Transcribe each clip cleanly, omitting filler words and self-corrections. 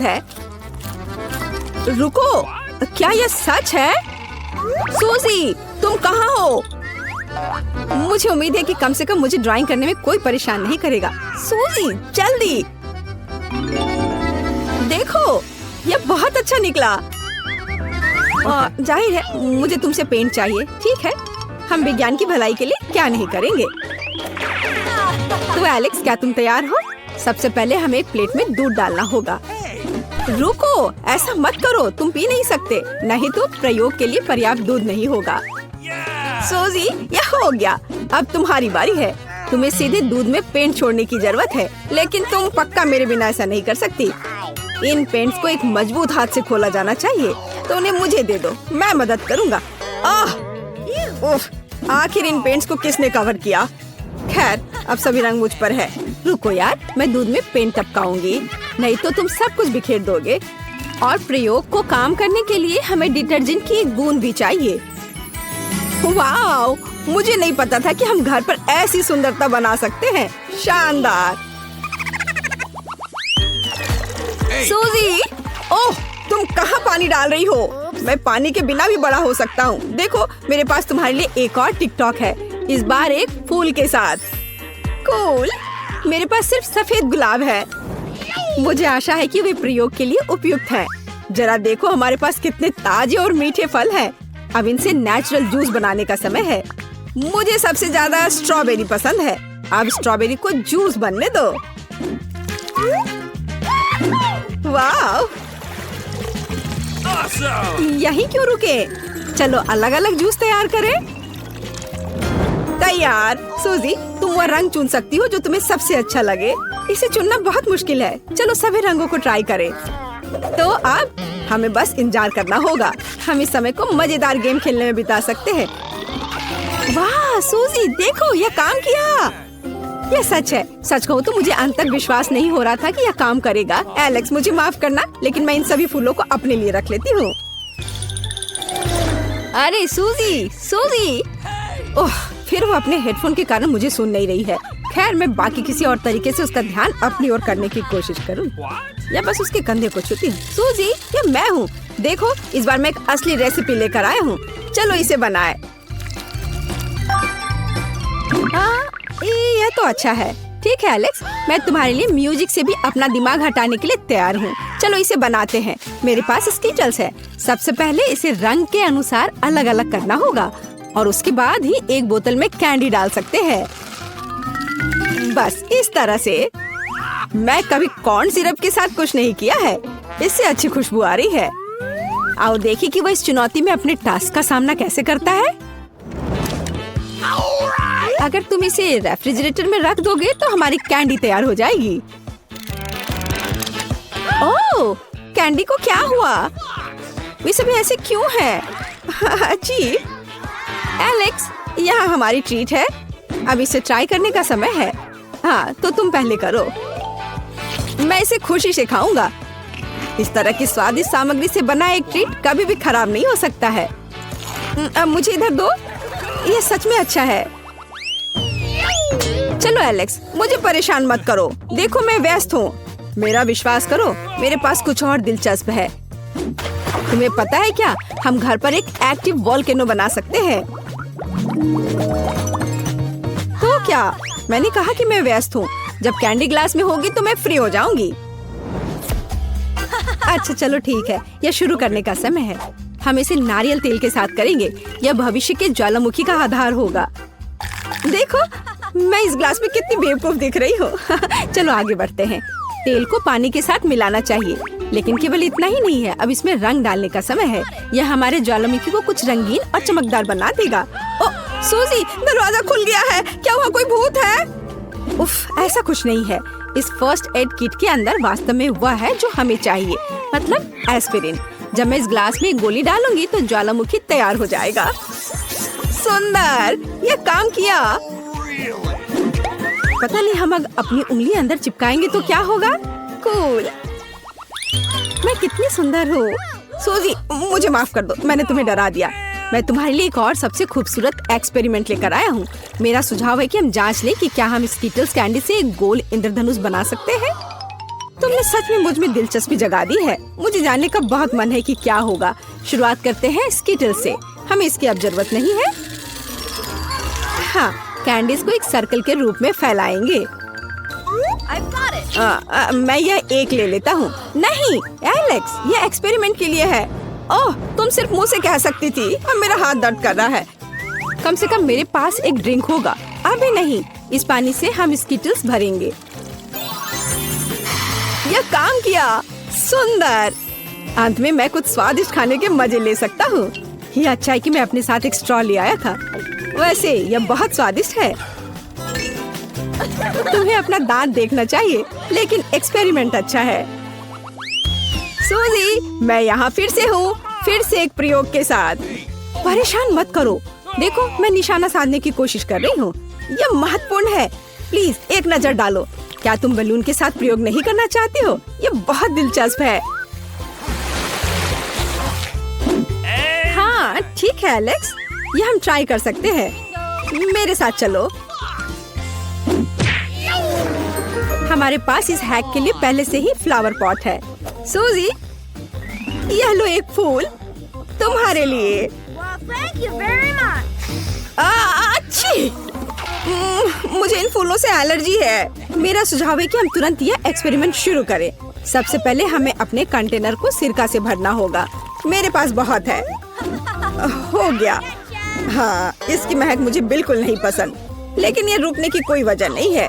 है। रुको, क्या यह सच है? सूजी, तुम कहाँ हो? मुझे उम्मीद है कि कम से कम मुझे ड्राइंग करने में कोई परेशान नहीं करेगा। सूजी, जल्दी देखो, यह बहुत अच्छा निकला। जाहिर है मुझे तुमसे पेंट चाहिए। ठीक है, हम विज्ञान की भलाई के लिए क्या नहीं करेंगे। तो एलेक्स, क्या तुम तैयार हो? सबसे पहले हमें एक प्लेट में दूध डालना होगा। रुको, ऐसा मत करो, तुम पी नहीं सकते, नहीं तो प्रयोग के लिए पर्याप्त दूध नहीं होगा। सूजी, यह हो गया। अब तुम्हारी बारी है। तुम्हें सीधे दूध में पेंट छोड़ने की जरूरत है, लेकिन तुम पक्का मेरे बिना ऐसा नहीं कर सकती। इन पेंट्स को एक मजबूत हाथ से खोला जाना चाहिए, तो उन्हें मुझे दे दो, मैं मदद करूँगा। उफ, आखिर इन पेंट्स को किसने कवर किया? खैर, अब सभी रंग मुझ पर है। रुको यार, मैं दूध में पेंट टपकाऊंगी, नहीं तो तुम सब कुछ बिखेर दोगे। और प्रयोग को काम करने के लिए हमें डिटर्जेंट की एक बूंद भी चाहिए। वाओ, मुझे नहीं पता था कि हम घर पर ऐसी सुंदरता बना सकते हैं। शानदार। सूजी, ओह, तुम कहाँ पानी डाल रही हो? मैं पानी के बिना भी बड़ा हो सकता हूँ। देखो, मेरे पास तुम्हारे लिए एक और टिकटॉक है, इस बार एक फूल के साथ। कूल। मेरे पास सिर्फ सफेद गुलाब है। मुझे आशा है कि वे प्रयोग के लिए उपयुक्त हैं। जरा देखो, हमारे पास कितने ताजे और मीठे फल हैं। अब इनसे नेचुरल जूस बनाने का समय है। मुझे सबसे ज्यादा स्ट्रॉबेरी पसंद है। अब स्ट्रॉबेरी को जूस बनने दो। वाह, यहीं क्यों रुके? चलो अलग अलग जूस तैयार करें। तैयार। सूजी, तुम वह रंग चुन सकती हो जो तुम्हें सबसे अच्छा लगे। इसे चुनना बहुत मुश्किल है। चलो सभी रंगों को ट्राई करें। तो अब हमें बस इंतजार करना होगा। हम इस समय को मजेदार गेम खेलने में बिता सकते हैं। वाह सूजी, देखो, यह काम किया। यह सच है। सच कहूँ तो मुझे अंत तक विश्वास नहीं हो रहा था कि यह काम करेगा। एलेक्स, मुझे माफ करना, लेकिन मैं इन सभी फूलों को अपने लिए रख लेती हूँ। अरे सूजी, सूजी, ओह, फिर वो अपने हेडफोन के कारण मुझे सुन नहीं रही है। खैर, मैं बाकी किसी और तरीके से उसका ध्यान अपनी ओर करने की कोशिश करूँ, या बस उसके कंधे को छूती हूँ। सूजी, ये मैं हूँ। देखो, इस बार मैं एक असली रेसिपी लेकर आया हूँ। चलो इसे बनाए। यह तो अच्छा है। ठीक है एलेक्स, मैं तुम्हारे लिए म्यूजिक से भी अपना दिमाग हटाने के लिए तैयार हूँ। चलो इसे बनाते हैं। मेरे पास स्कीटल्स है। सबसे पहले इसे रंग के अनुसार अलग अलग करना होगा और उसके बाद ही एक बोतल में कैंडी डाल सकते हैं। बस इस तरह से। मैं कभी कॉर्न सिरप के साथ कुछ नहीं किया है। इससे अच्छी खुशबू आ रही है। आओ देखिए कि वह इस चुनौती में अपने टास्क का सामना कैसे करता है। अगर तुम इसे रेफ्रिजरेटर में रख दोगे तो हमारी कैंडी तैयार हो जाएगी। ओह, कैंडी को क्या हुआ? वे सभी ऐसे क्यों हैं? अजीब। एलेक्स, यहाँ हमारी ट्रीट है। अब इसे ट्राई करने का समय है। हाँ, तो तुम पहले करो। मैं इसे खुशी से खाऊंगा। इस तरह की स्वादिष्ट सामग्री से बना एक ट्रीट कभी भी खराब नहीं हो सकता है। अब मुझे इधर दो। यह सच में अच्छा है। चलो एलेक्स, मुझे परेशान मत करो। देखो, मैं व्यस्त हूँ। मेरा विश्वास करो, मेरे पास कुछ और दिलचस्प है। तुम्हें पता है क्या, हम घर पर एक एक्टिव वोल्केनो बना सकते हैं। तो क्या? मैंने कहा कि मैं व्यस्त हूँ। जब कैंडी ग्लास में होगी तो मैं फ्री हो जाऊंगी। अच्छा चलो ठीक है, यह शुरू करने का समय है। हम इसे नारियल तेल के साथ करेंगे। यह भविष्य के ज्वालामुखी का आधार होगा। देखो, मैं इस ग्लास में कितनी बेवकूफ दिख रही हूँ। चलो आगे बढ़ते हैं। तेल को पानी के साथ मिलाना चाहिए, लेकिन केवल इतना ही नहीं है। अब इसमें रंग डालने का समय है। यह हमारे ज्वालामुखी को कुछ रंगीन और चमकदार बना देगा। ओह सूजी, दरवाजा खुल गया है। क्या वहाँ कोई भूत है? उफ, ऐसा कुछ नहीं है। इस फर्स्ट एड किट के अंदर वास्तव में वह है जो हमें चाहिए, मतलब एस्पिरिन। जब मैं इस ग्लास में एक गोली डालूंगी तो ज्वालामुखी तैयार हो जाएगा। सुंदर, यह काम किया। पता नहीं, हम अगर अपनी उंगली अंदर चिपकाएंगे तो क्या होगा। कूल। मैं कितनी सुंदर हूँ। सूजी, मुझे माफ कर दो, मैंने तुम्हें डरा दिया। मैं तुम्हारे लिए एक और सबसे खूबसूरत एक्सपेरिमेंट लेकर आया हूँ। मेरा सुझाव है कि हम जांच लें कि क्या हम स्कीटल्स कैंडी से एक गोल इंद्रधनुष बना सकते हैं। तुमने सच में मुझ में दिलचस्पी जगा दी है। मुझे जानने का बहुत मन है कि क्या होगा। शुरुआत करते हैं स्कीटल से। हमें इसकी अब जरूरत नहीं है। हाँ, कैंडीज को एक सर्कल के रूप में फैलाएंगे। मैं यह एक ले लेता हूँ। नहीं एलेक्स, यह एक्सपेरिमेंट के लिए है। ओह, तुम सिर्फ मुंह से कह सकती थी। अब मेरा हाथ दर्द कर रहा है। कम से कम मेरे पास एक ड्रिंक होगा। अभी नहीं, इस पानी से हम स्कीटल्स भरेंगे। यह काम किया। सुंदर। अंत में मैं कुछ स्वादिष्ट खाने के मजे ले सकता हूँ। यह अच्छा है कि मैं अपने साथ एक स्ट्रॉ ले आया था। वैसे यह बहुत स्वादिष्ट है। तुम्हें अपना दांत देखना चाहिए, लेकिन एक्सपेरिमेंट अच्छा है। सूजी, मैं यहाँ फिर से हूँ, फिर से एक प्रयोग के साथ। परेशान मत करो। देखो, मैं निशाना साधने की कोशिश कर रही हूँ। यह महत्वपूर्ण है। प्लीज एक नजर डालो। क्या तुम बलून के साथ प्रयोग नहीं करना चाहते हो? यह बहुत दिलचस्प है। हाँ ठीक है एलेक्स, यह हम ट्राई कर सकते हैं। मेरे साथ चलो। हमारे पास इस हैक के लिए पहले से ही फ्लावर पॉट है। सूजी, यह लो एक फूल तुम्हारे लिए। अच्छी। मुझे इन फूलों से एलर्जी है। मेरा सुझाव है कि हम तुरंत यह एक्सपेरिमेंट शुरू करें। सबसे पहले हमें अपने कंटेनर को सिरका से भरना होगा। मेरे पास बहुत है। हो गया। हाँ, इसकी महक मुझे बिल्कुल नहीं पसंद, लेकिन ये रुकने की कोई वजह नहीं है।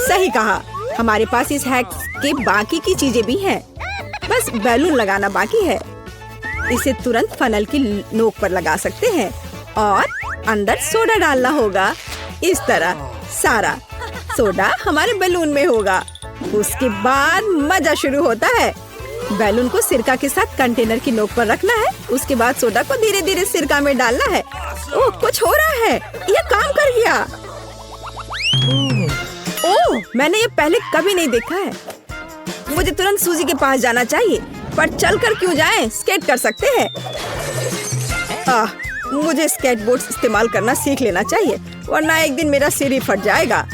सही कहा। हमारे पास इस हैक के बाकी की चीजें भी हैं। बस बैलून लगाना बाकी है। इसे तुरंत फनल की नोक पर लगा सकते हैं और अंदर सोडा डालना होगा। इस तरह सारा सोडा हमारे बैलून में होगा। उसके बाद मजा शुरू होता है। बैलून को सिरका के साथ कंटेनर की नोक पर रखना है। उसके बाद सोडा को धीरे धीरे सिरका में डालना है। ओह, कुछ हो रहा है। यह काम कर गया। ओह, मैंने ये पहले कभी नहीं देखा है। मुझे तुरंत सूजी के पास जाना चाहिए, पर चलकर क्यों जाएं? स्केट कर सकते हैं। मुझे स्केटबोर्ड इस्तेमाल करना सीख लेना चाहिए, वरना एक दिन मेरा सिर ही फट जाएगा।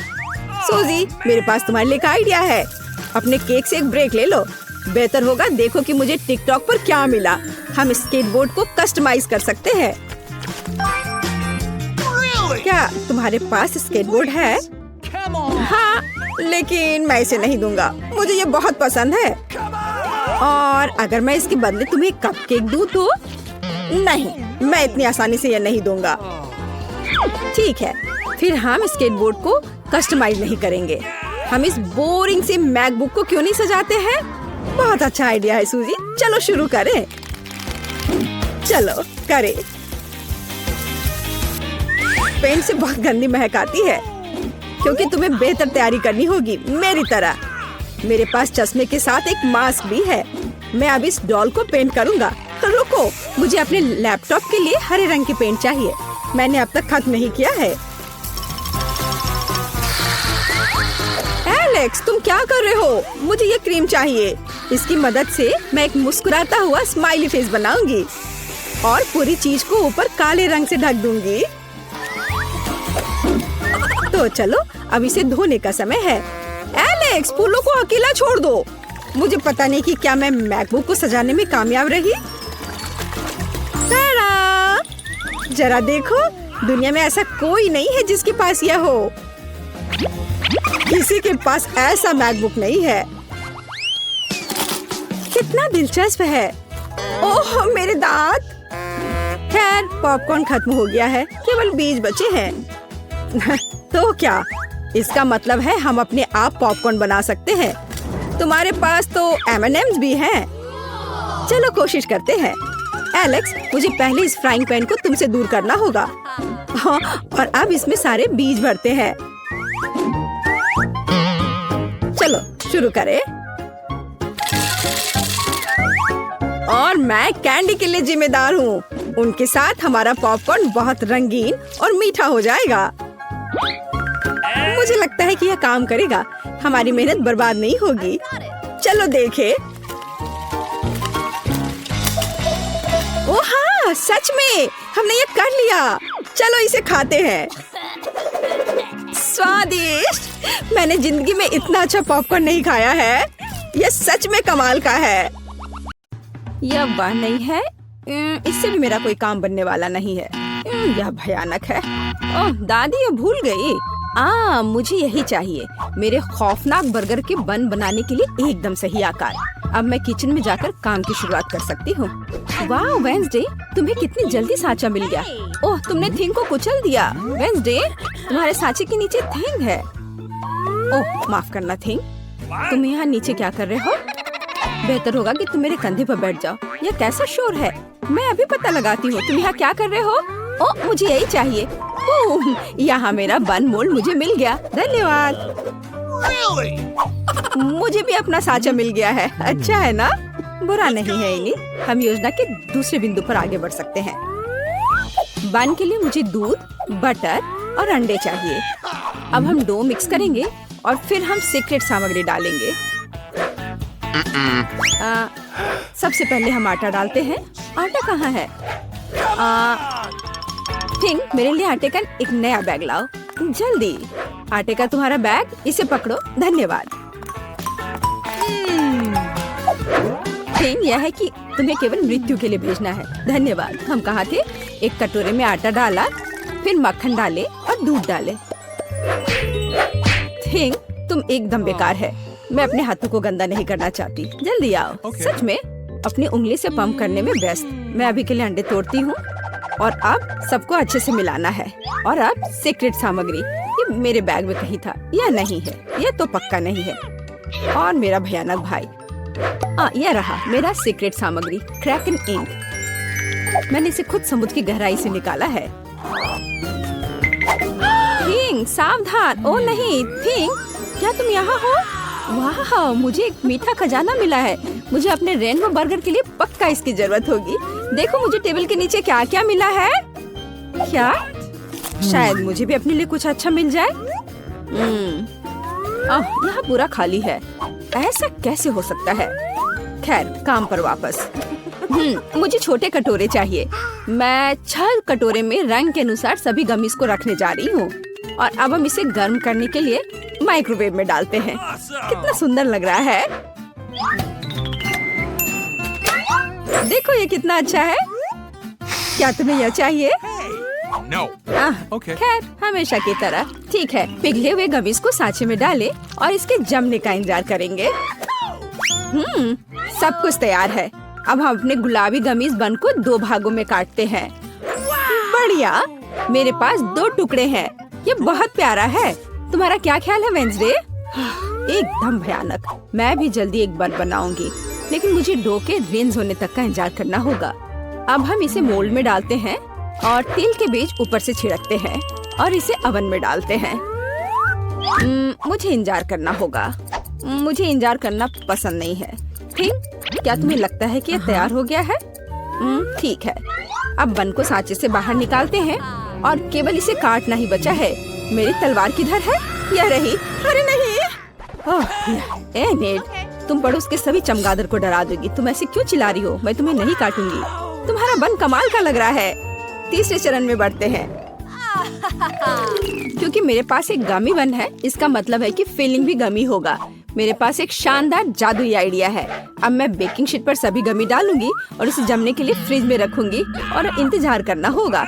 सूजी, मेरे पास तुम्हारे लिए एक आइडिया है। अपने केक से एक ब्रेक ले लो। बेहतर होगा देखो कि मुझे टिकटॉक पर क्या मिला। हम स्केटबोर्ड को कस्टमाइज कर सकते हैं। क्या तुम्हारे पास स्केटबोर्ड है? हाँ, लेकिन मैं इसे नहीं दूंगा। मुझे ये बहुत पसंद है। और अगर मैं इसके बदले तुम्हें कपकेक दूं तो? नहीं, मैं इतनी आसानी से ये नहीं दूंगा। ठीक है, फिर हम स्केटबोर्ड को कस्टमाइज नहीं करेंगे। हम इस बोरिंग से मैकबुक को क्यों नहीं सजाते हैं? बहुत अच्छा आइडिया है सूजी। चलो शुरू करें। चलो करें। पेंट से बहुत गंदी महक आती है, क्योंकि तुम्हें बेहतर तैयारी करनी होगी मेरी तरह। मेरे पास चश्मे के साथ एक मास्क भी है। मैं अब इस डॉल को पेंट करूंगा। रुको, मुझे अपने लैपटॉप के लिए हरे रंग की पेंट चाहिए। मैंने अब तक खत्म नहीं किया है। एलेक्स, तुम क्या कर रहे हो? मुझे ये क्रीम चाहिए। इसकी मदद से मैं एक मुस्कुराता हुआ स्माइली फेस बनाऊंगी और पूरी चीज को ऊपर काले रंग से ढक दूंगी। तो चलो, अब इसे धोने का समय है। एलेक्स, फूलों को अकेला छोड़ दो। मुझे पता नहीं कि क्या मैं मैकबुक को सजाने में कामयाब रही। जरा देखो, दुनिया में ऐसा कोई नहीं है जिसके पास यह हो। किसी के पास ऐसा मैकबुक नहीं है। कितना दिलचस्प है। ओह, मेरे दांत। खैर, पॉपकॉर्न खत्म हो गया है, केवल बीज बचे हैं। तो क्या इसका मतलब है हम अपने आप पॉपकॉर्न बना सकते हैं? तुम्हारे पास तो M&M's भी हैं। चलो कोशिश करते हैं। एलेक्स, मुझे पहले इस फ्राइंग पैन को तुमसे दूर करना होगा। हाँ, और अब इसमें सारे बीज भरते हैं। चलो शुरू करें। और मैं कैंडी के लिए जिम्मेदार हूँ। उनके साथ हमारा पॉपकॉर्न बहुत रंगीन और मीठा हो जाएगा। मुझे लगता है कि यह काम करेगा। हमारी मेहनत बर्बाद नहीं होगी। चलो देखें। ओह हाँ, सच में हमने ये कर लिया। चलो इसे खाते हैं। स्वादिष्ट। मैंने जिंदगी में इतना अच्छा पॉपकॉर्न नहीं खाया है। यह सच में कमाल का है। यह वह नहीं है। इससे भी मेरा कोई काम बनने वाला नहीं है। यह भयानक है। ओह दादी, ये भूल गई। मुझे यही चाहिए। मेरे खौफनाक बर्गर के बन बनाने के लिए एकदम सही आकार। अब मैं किचन में जाकर काम की शुरुआत कर सकती हूँ। वाह वेंसडे, तुम्हें कितनी जल्दी सांचा मिल गया। ओह, तुमने थिंग को कुचल दिया। वेंसडे, तुम्हारे सांचे के नीचे थिंग है। ओह माफ करना थिंग, तुम यहाँ नीचे क्या कर रहे हो? बेहतर होगा कि तुम मेरे कंधे पर बैठ जाओ। यह कैसा शोर है? मैं अभी पता लगाती हूँ। तुम यहाँ क्या कर रहे हो? ओह, मुझे यही चाहिए। ओह, यहाँ मेरा बन मोल्ड मुझे मिल गया। धन्यवाद। मुझे भी अपना सांचा मिल गया है। अच्छा है ना? बुरा नहीं है इनी। हम योजना के दूसरे बिंदु पर आगे बढ़ सकते हैं। बन के लिए मुझे दूध, बटर और अंडे चाहिए। अब हम डो मिक्स करेंगे और फिर हम सीक्रेट सामग्री डालेंगे। सबसे पहले हम आटा डालते हैं। आटा कहाँ है? थिंग, मेरे लिए आटे का एक नया बैग लाओ जल्दी। आटे का तुम्हारा बैग, इसे पकड़ो। धन्यवाद। थिंग, यह है कि तुम्हें केवल मृत्यु के लिए भेजना है। धन्यवाद। हम कहाँ थे? एक कटोरे में आटा डाला, फिर मक्खन डाले और दूध डाले। थिंग, तुम एकदम बेकार है। मैं अपने हाथों को गंदा नहीं करना चाहती। जल्दी आओ। सच में अपनी उंगली से पंप करने में व्यस्त। मैं अभी के लिए अंडे तोड़ती हूँ और अब सबको अच्छे से मिलाना है। और अब सीक्रेट सामग्री, ये मेरे बैग में कहीं था। यह नहीं है, यह तो पक्का नहीं है। और मेरा भयानक भाई, यह रहा मेरा सीक्रेट सामग्री, क्रैकन इंक। मैंने इसे खुद समुद्र की गहराई से निकाला है। थिंग, सावधान। ओ नहीं थिंग, क्या तुम यहाँ हो? वाह, मुझे एक मीठा खजाना मिला है। मुझे अपने रेनबो बर्गर के लिए पक्का इसकी जरूरत होगी। देखो मुझे टेबल के नीचे क्या क्या मिला है। क्या? शायद मुझे भी अपने लिए कुछ अच्छा मिल जाए। यहाँ पूरा खाली है। ऐसा कैसे हो सकता है? खैर, काम पर वापस। मुझे छोटे कटोरे चाहिए। मैं 6 कटोरे में रंग के अनुसार सभी गमीज को रखने जा रही हूँ। और अब हम इसे गर्म करने के लिए माइक्रोवेव में डालते हैं। कितना सुंदर लग रहा है। देखो ये कितना अच्छा है। क्या तुम्हें यह चाहिए? No. Okay. खैर, हमेशा की तरह। ठीक है, पिघले हुए गमीज को सांचे में डालें और इसके जमने का इंतजार करेंगे। सब कुछ तैयार है। अब हम अपने गुलाबी गमीज बन को 2 भागों में काटते हैं। बढ़िया, मेरे पास 2 टुकड़े हैं। ये बहुत प्यारा है। तुम्हारा क्या ख्याल है वेंसडे? एकदम भयानक। मैं भी जल्दी एक बन बनाऊंगी, लेकिन मुझे डो के रेंज होने तक का इंतजार करना होगा। अब हम इसे मोल्ड में डालते हैं और तिल के बीज ऊपर से छिड़कते हैं और इसे ओवन में डालते हैं। मुझे इंतजार करना होगा। मुझे इंतजार करना पसंद नहीं है। ठीक, क्या तुम्हें लगता है कि यह तैयार हो गया है? ठीक है, अब बन को सांचे से बाहर निकालते हैं और केवल इसे काटना ही बचा है। मेरी तलवार किधर है? यह रही। अरे नहीं। ए नेड, तुम पड़ोस के सभी चमगादड़ को डरा दोगी। तुम ऐसे क्यों चिल्ला रही हो? मैं तुम्हें नहीं काटूंगी। तुम्हारा बन कमाल का लग रहा है। तीसरे चरण में बढ़ते हैं। क्योंकि मेरे पास एक गमी बन है, इसका मतलब है कि फिलिंग भी गमी होगा। मेरे पास एक शानदार जादुई आइडिया है। अब मैं बेकिंग शीट पर सभी गमी डालूंगी और इसे जमने के लिए फ्रिज में रखूंगी और इंतजार करना होगा।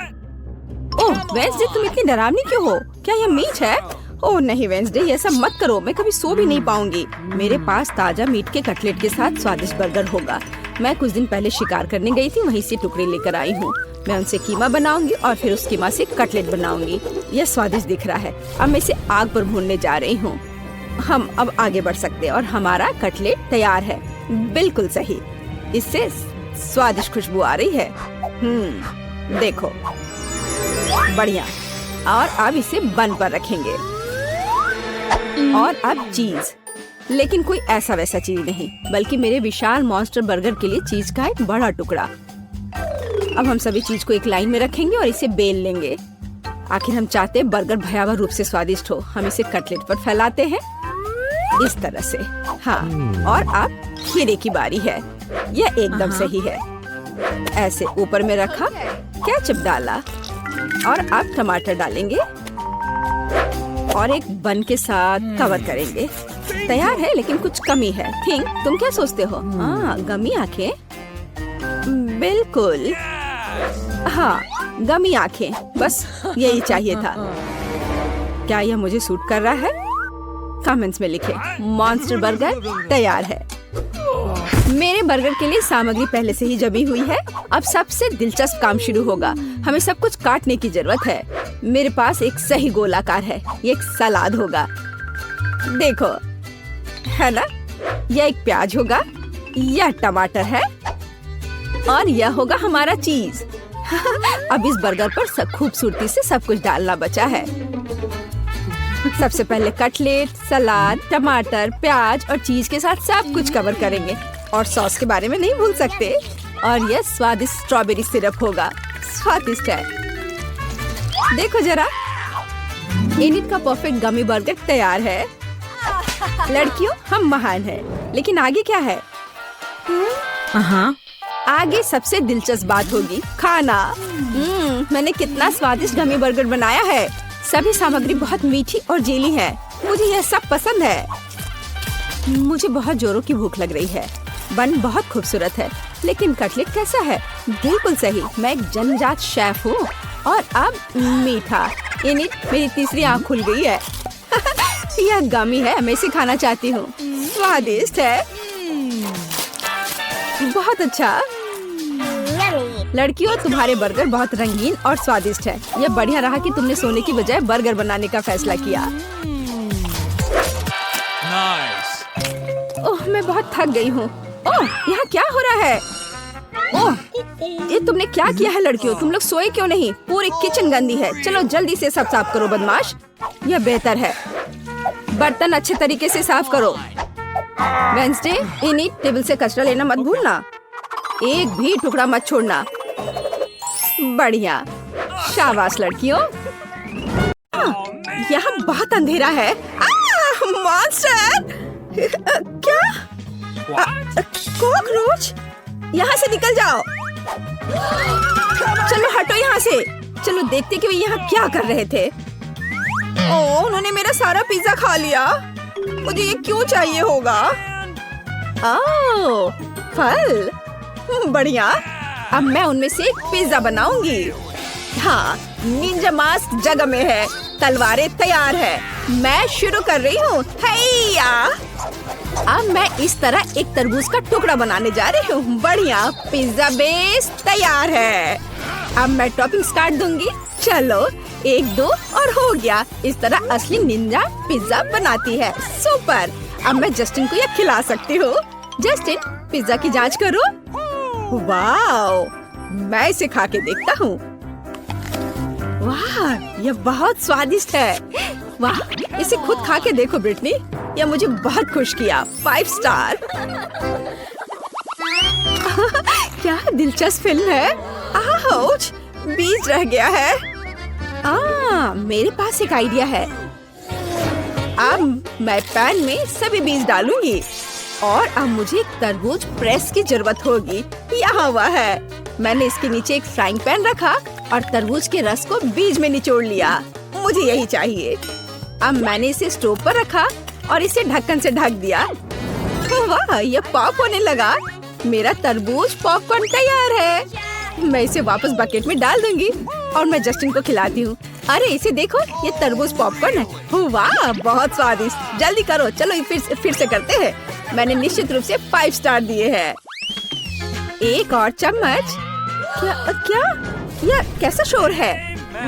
ओह वेंसडे, तुम इतनी डरावनी क्यों हो? क्या यह मीट है? ओह नहीं वेंसडे, ये सब मत करो। मैं कभी सो भी नहीं पाऊंगी। मेरे पास ताजा मीट के कटलेट के साथ स्वादिष्ट बर्गर होगा। मैं कुछ दिन पहले शिकार करने गई थी, वहीं से टुकड़े लेकर आई हूँ। मैं उनसे कीमा बनाऊंगी और फिर उस कीमा से कटलेट बनाऊंगी। यह स्वादिष्ट दिख रहा है। अब मैं इसे आग पर भूनने जा रही हूँ। हम अब आगे बढ़ सकते हैं और हमारा कटलेट तैयार है। बिल्कुल सही, इससे स्वादिष्ट खुशबू आ रही है। देखो, बढ़िया। और अब इसे बन पर रखेंगे और अब चीज, लेकिन कोई ऐसा वैसा चीज नहीं, बल्कि मेरे विशाल मॉन्स्टर बर्गर के लिए चीज का एक बड़ा टुकड़ा। अब हम सभी चीज को एक लाइन में रखेंगे और इसे बेल लेंगे। आखिर हम चाहते हैं बर्गर भयावह रूप से स्वादिष्ट हो। हम इसे कटलेट पर फैलाते हैं इस तरह से। हाँ, और अब खीरे की बारी है। यह एकदम सही है। ऐसे ऊपर में रखा, केचप डाला और अब टमाटर डालेंगे। और एक बन के साथ कवर करेंगे। तैयार है, लेकिन कुछ कमी है। थिंक, तुम क्या सोचते हो? हाँ, गमी आंखें। बिल्कुल, हाँ, गमी आंखें, बस यही चाहिए था। क्या यह मुझे सूट कर रहा है? कमेंट्स में लिखें। मॉन्स्टर बर्गर तैयार है। मेरे बर्गर के लिए सामग्री पहले से ही जमी हुई है। अब सबसे दिलचस्प काम शुरू होगा। हमें सब कुछ काटने की जरूरत है। मेरे पास एक सही गोलाकार है। ये एक सलाद होगा। देखो, है ना? यह एक प्याज होगा, यह टमाटर है और यह होगा हमारा चीज। अब इस बर्गर पर खूबसूरती से सब कुछ डालना बचा है। सबसे पहले कटलेट, सलाद, टमाटर, प्याज और चीज के साथ सब कुछ कवर करेंगे। और सॉस के बारे में नहीं भूल सकते। और यह स्वादिष्ट स्ट्रॉबेरी सिरप होगा। स्वादिष्ट है। देखो जरा, एनिट का परफेक्ट गमी बर्गर तैयार है। लड़कियों, हम महान हैं, लेकिन आगे क्या है? आगे सबसे दिलचस्प बात होगी खाना। मैंने कितना स्वादिष्ट गमी बर्गर बनाया है। सभी सामग्री बहुत मीठी और जेली है। मुझे यह सब पसंद है। मुझे बहुत जोरों की भूख लग रही है। बन बहुत खूबसूरत है, लेकिन कटलेट कैसा है? बिल्कुल सही, मैं एक जन्मजात शेफ हूँ। और अब मीठा। एनिट, मेरी तीसरी आँख खुल गई है। यह गमी है, मैं इसे खाना चाहती हूँ। स्वादिष्ट है, बहुत अच्छा। लड़कियों, तुम्हारे बर्गर बहुत रंगीन और स्वादिष्ट है। यह बढ़िया रहा कि तुमने सोने की बजाय बर्गर बनाने का फैसला किया। Nice. ओह, मैं बहुत थक गई हूँ। ओह, यहाँ क्या हो रहा है? ओह, ये तुमने क्या किया है लड़कियों? तुम लोग सोए क्यों नहीं? पूरी किचन गंदी है। चलो जल्दी से सब साफ करो बदमाश। यह बेहतर है। बर्तन अच्छे तरीके से साफ करो। वेंसडे, एनिट, टेबल से कचरा लेना मत भूलना। एक भी टुकड़ा मत छोड़ना। बढ़िया, शाबाश लड़कियों। यहाँ बहुत अंधेरा है। मॉन्स्टर! क्या? कॉकरोच! यहाँ से निकल जाओ। चलो हटो यहाँ से। चलो देखते कि वे यहाँ क्या कर रहे थे। ओह, उन्होंने मेरा सारा पिज्जा खा लिया। मुझे ये क्यों चाहिए होगा? ओह, फल, बढ़िया। अब मैं उनमें से एक पिज्जा बनाऊंगी। हाँ, निंजा मास्क जगह में है। तलवारें तैयार है। मैं शुरू कर रही हूँ। हैया! अब मैं इस तरह एक तरबूज का टुकड़ा बनाने जा रही हूँ। बढ़िया, पिज्जा बेस तैयार है। अब मैं टॉपिंग्स काट दूंगी। चलो, 1, 2 और हो गया। इस तरह असली निंजा पिज्जा बनाती है। सुपर! अब मैं जस्टिन को यह खिला सकती हूँ। जस्टिन, पिज्जा की जांच करो। वाओ! मैं इसे खा के देखता हूँ। वाह, यह बहुत स्वादिष्ट है। वाह, इसे खुद खा के देखो ब्रिटनी। यह मुझे बहुत खुश किया। 5 स्टार। क्या दिलचस्प फिल्म है। आउच, बीज रह गया है। मेरे पास एक आइडिया है। अब मैं पैन में सभी बीज डालूंगी। और अब मुझे एक तरबूज प्रेस की जरूरत होगी। यहाँ हुआ है। मैंने इसके नीचे एक फ्राइंग पैन रखा और तरबूज के रस को बीज में निचोड़ लिया। मुझे यही चाहिए। अब मैंने इसे स्टोव पर रखा और इसे ढक्कन से ढक दिया। वाह, ये पॉप होने लगा। मेरा तरबूज पॉपकॉर्न तैयार है। मैं इसे वापस बकेट में डाल दूंगी और मैं जस्टिन को खिलाती हूँ। अरे इसे देखो, ये तरबूज पॉपकॉर्न है। वाह, बहुत स्वादिष्ट। जल्दी करो। चलो फिर से करते हैं। मैंने निश्चित रूप से 5 स्टार दिए हैं। एक और चम्मच। क्या? यह कैसा शोर है?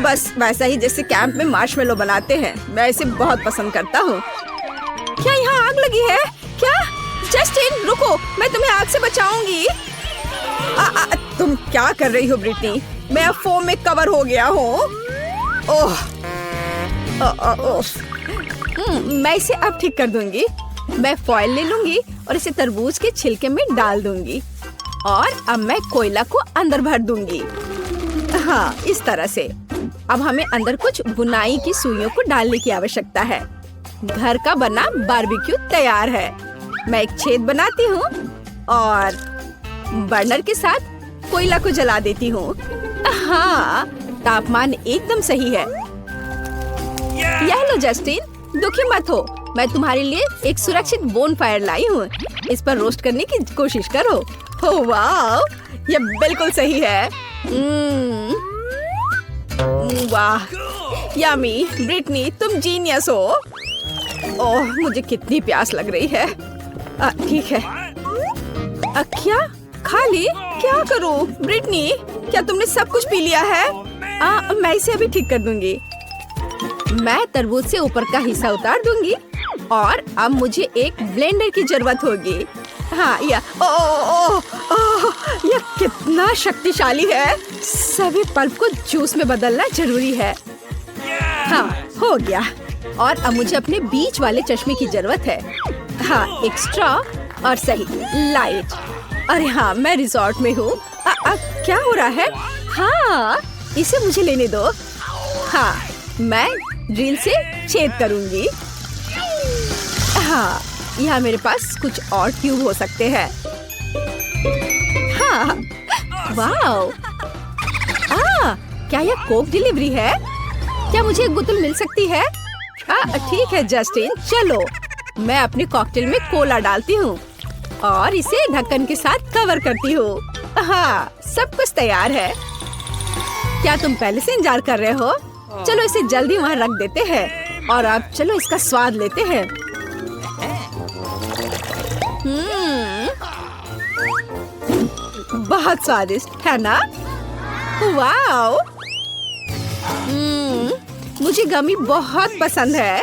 बस वैसा ही जैसे कैंप में मार्शमेलो बनाते हैं। मैं इसे बहुत पसंद करता हूँ। क्या यहाँ आग लगी है? क्या? जस्टिन, रुको, मैं तुम्हें आग से बचाऊंगी। तुम क्या कर रही हो ब्रिटनी? मैं अब फोम में कवर हो गया हूँ। ओह, मैं इसे अब ठीक कर दूंगी। मैं फॉइल ले लूंगी और इसे तरबूज के छिलके में डाल दूंगी। और अब मैं कोयला को अंदर भर दूंगी। हाँ, इस तरह से। अब हमें अंदर कुछ बुनाई की सुइयों को डालने की आवश्यकता है। घर का बना बारबेक्यू तैयार है। मैं एक छेद बनाती हूँ और बर्नर के साथ कोयला को जला देती हूँ। हाँ, तापमान एकदम सही है। यह लो जस्टिन, दुखी मत हो, मैं तुम्हारे लिए एक सुरक्षित बोन फायर लाई हूँ। इस पर रोस्ट करने की कोशिश करो। हो वाह, ये बिल्कुल सही है। वाह, यमी। ब्रिटनी, तुम जीनियस हो। ओह, मुझे कितनी प्यास लग रही है। ठीक है। क्या खाली? क्या करूं? ब्रिटनी, क्या तुमने सब कुछ पी लिया है? मैं इसे अभी ठीक कर दूंगी। मैं तरबूज से ऊपर का हिस्सा उतार दूंगी और अब मुझे एक ब्लेंडर की जरूरत होगी। हाँ, यह कितना शक्तिशाली है। सभी पल्प को जूस में बदलना जरूरी है। हाँ, हो गया। और अब मुझे अपने बीच वाले चश्मे की जरूरत है। हाँ, एक स्ट्रॉ और सही लाइट। अरे हाँ, मैं रिजॉर्ट में हूँ। क्या हो रहा है? हाँ, इसे मुझे लेने दो। हाँ, मैं ड्रिल से छेद करूंगी। हाँ, यहाँ मेरे पास कुछ और ट्यूब हो सकते हैं। हाँ, वाओ। क्या यह कोक डिलीवरी है? क्या मुझे एक बोतल मिल सकती है? ठीक है जस्टिन, चलो। मैं अपने कॉकटेल में कोला डालती हूँ और इसे ढक्कन के साथ कवर करती हूँ। हाँ, सब कुछ तैयार है। क्या तुम पहले से इंतजार कर रहे हो? चलो इसे जल्दी वहाँ रख देते हैं और अब चलो इसका स्वाद लेते हैं। बहुत स्वादिष्ट है ना? वाओ। मुझे गमी बहुत पसंद है।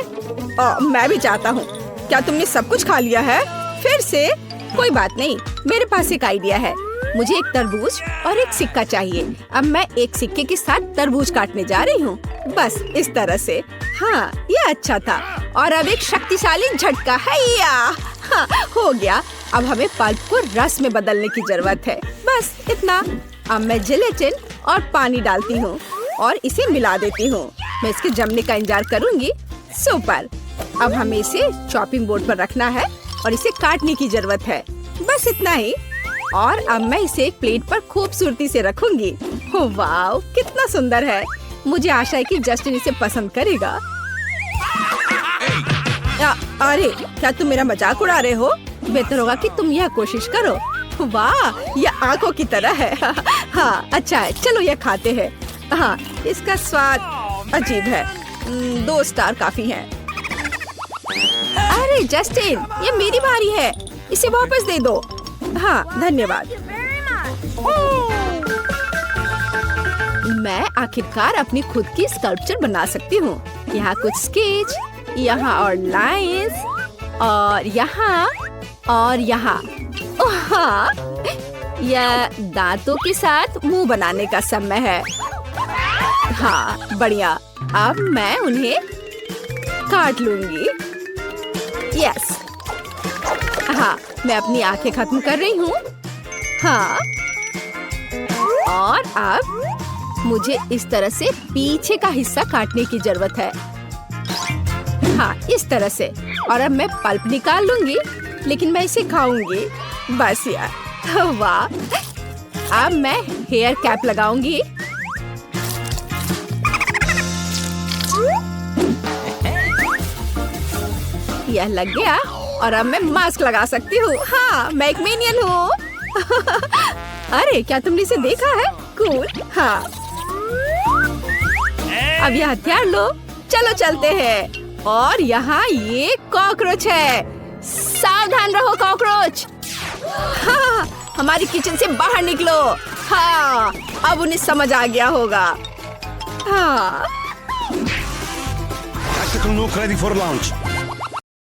मैं भी चाहता हूँ। क्या तुमने सब कुछ खा लिया है? फिर से? कोई बात नहीं, मेरे पास एक आइडिया है। मुझे एक तरबूज और एक सिक्का चाहिए। अब मैं एक सिक्के के साथ तरबूज काटने जा रही हूँ। बस इस तरह से। हाँ, ये अच्छा था। और अब एक शक्तिशाली झटका है। हाँ, हो गया। अब हमें पल्प को रस में बदलने की जरूरत है। बस इतना। अब मैं जिलेटिन और पानी डालती हूँ और इसे मिला देती हूँ। मैं इसके जमने का इंतजार करूँगी। सुपर। अब हमें इसे चॉपिंग बोर्ड पर रखना है और इसे काटने की जरूरत है। बस इतना ही। और अब मैं इसे एक प्लेट पर खूबसूरती से रखूंगी। वाह, कितना सुंदर है। मुझे आशा है कि जस्टिन इसे पसंद करेगा। अरे, क्या तुम मेरा मजाक उड़ा रहे हो? बेहतर होगा कि तुम यह कोशिश करो। वाह, यह आंखों की तरह है। हाँ, अच्छा है, चलो यह खाते हैं। हाँ, इसका स्वाद अजीब है। 2 स्टार काफी हैं। अरे जस्टिन, ये मेरी बारी है। इसे वापस दे दो। हाँ, धन्यवाद। मैं आखिरकार अपनी खुद की स्कल्पचर बना सकती हूँ। यहाँ कुछ स्केच, यहाँ और लाइंस, और यहाँ और यहाँ। हाँ, यह दांतों के साथ मुंह बनाने का समय है। हाँ, बढ़िया। अब मैं उन्हें काट लूंगी। यस। हाँ, मैं अपनी आंखें खत्म कर रही हूँ। हाँ, और अब मुझे इस तरह से पीछे का हिस्सा काटने की जरूरत है। हाँ, इस तरह से। और अब मैं पल्प निकाल लूंगी, लेकिन मैं इसे खाऊंगी। बस यार, वाह। अब मैं हेयर कैप लगाऊंगी। यह लग गया और अब मैं मास्क लगा सकती हूँ। हाँ, मैं एक मिनियन हूँ। अरे, क्या तुमने इसे देखा है? कूल। हाँ, अब यह हथियार लो। चलो चलते हैं। और यहाँ ये कॉकरोच है। सावधान रहो कॉकरोच। हाँ, हमारी किचन से बाहर निकलो। हाँ, अब उन्हें समझ आ गया होगा। हाँ, Bicycle Nuke ready for launch.